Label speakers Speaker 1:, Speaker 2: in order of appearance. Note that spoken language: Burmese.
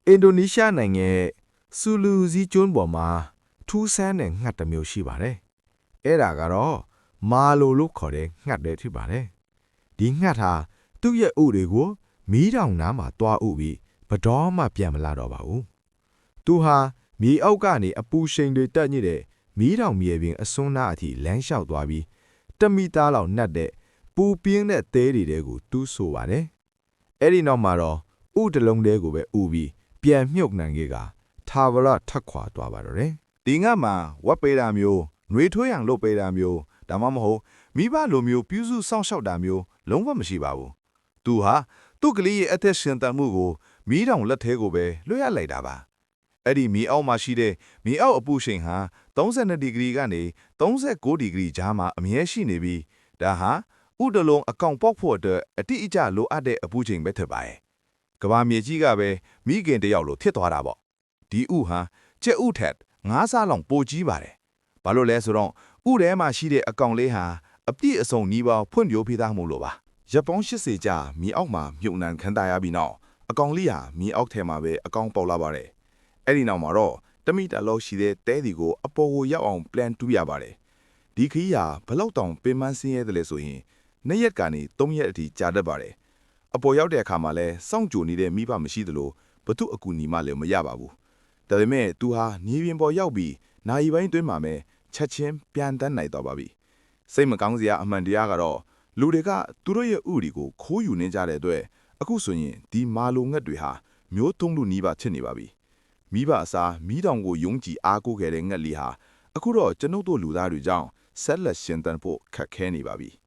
Speaker 1: အင်ဒိုနီးရှားနိုင်ငံရဲ့ဆူလူဇီကျွန်းပေါ်မှာထူးဆန်းတဲ့ငှက်တစ်မျိုးရှိပါတယ်။အဲ့ဒါကတော့မာလိုလို့ခေါ်တဲ့ငှက်တွေဖြစ်ပါတယ်။ဒီငှက်ဟာသူ့ရဲ့ဥတွေကိုမီးတောင်နားမှာတွားဥပြီးဘတော်မှပြန်မလာတော့ပါဘူး။သူဟာမြေအောက်ကနေအပူရှိန်တွေတက်ညစ်တဲ့မီးတောင်မြေပြင်အစွန်းနားအထိလမ်းလျှောက်သွားပြီး1 မီတာလောက်နှက်တဲ့ပူပြင်းတဲ့သဲတွေကိုတူးဆိုပါတယ်။အဲ့ဒီနောက်မှာတော့ဥတလုံးတဲကိုပဲဥပြီးပြန်မြုပ်နှံခဲ့ကထာဝရထက်ခွာသွားပါတော့တယ်။
Speaker 2: ဒီငါမှာဝက်ပေးတာမျိုးနှွေးထွေးရန်လုပ်ပေးတာမျိုးဒါမှမဟုတ်မိဘလိုမျိုးပြုစုစောင့်ရှောက်တာမျိုးလုံးဝမရှိပါဘူး။သူဟာသူ့ကလေးရဲ့အသက်ရှင်သန်မှုကိုမီးတောင်လက်ထဲကိုပဲလွှဲရလိုက်တာပါ။အဲ့ဒီမီးအောက်မှာရှိတဲ့မီးအောက်အပူရှိန်ဟာ32 ဒီဂရီကနေ39 ဒီဂရီကြားမှာအမြဲရှိနေပြီးဒါဟာဥတလုံးအကောင်ပေါက်ဖို့အတွက်အတိအကျလိုအပ်တဲ့အပူချိန်ပဲဖြစ်ပါရဲ့။ကဘာမြေကြီးကပဲမိခင်တယောက်လိုဖြစ်သွားတာပေါ့။ဒီဥဟာကျက်ဥထက်9 ဆလောက်ပိုကြီးပါတယ်။ဘာလို့လဲဆိုတော့ဥထဲမှာရှိတဲ့အကောင်လေးဟာအပြည့်အစုံနီးပါးဖွံ့ဖြိုးပြီးသားမို့လို့ပါ။ရက်ပေါင်း80ကြာမြေအောက်မှာမြုပ်နှံခံတာရပြီးနောက်အကောင်လေးဟာမြေအောက်ထဲမှာပဲအကောင်ပေါက်လာပါတယ်။အဲ့ဒီနောက်မှာတော့1 မီတာလောက်ရှိတဲ့တဲဒီကိုအပေါ်ကိုရောက်အောင် plan တူးရပါတယ်။ဒီခီးဟာဘလောက်တောင်ပင်ပန်းဆင်းရဲတယ်လဲဆိုရင်2 ရက်ကနေ3 ရက်အထိကြာတတ်ပါတယ်။အပေါ်ရောက်တဲ့အခါမှာလဲစောင့်ကြိုနေတဲ့မိဘမရှိသလိုဘသူအကူအညီမှလည်းမရပါဘူး။ဒါပေမဲ့သူဟာမြေပြင်ပေါ်ရောက်ပြီးနိုင်ပိုင်းတွင်းမှာပဲချက်ချင်းပြန်တန်းနိုင်တော့ပါပြီ။စိတ်မကောင်းစရာအမှန်တရားကတော့လူတွေကသူတို့ရဲ့ဥတွေကိုခိုးယူနေကြတဲ့အတွက်အခုဆိုရင်ဒီမာလိုငှက်တွေဟာမျိုးထုံးလူနီးပါဖြစ်နေပါပြီ။မိဘအစားမိတောင်ကိုယုံကြည်အားကိုးခဲ့တဲ့ငှက်လီဟာအခုတော့ကျွန်ုပ်တို့လူသားတွေကြောင့်ဆက်လက်ရှင်သန်ဖို့ခက်ခဲနေပါပြီ။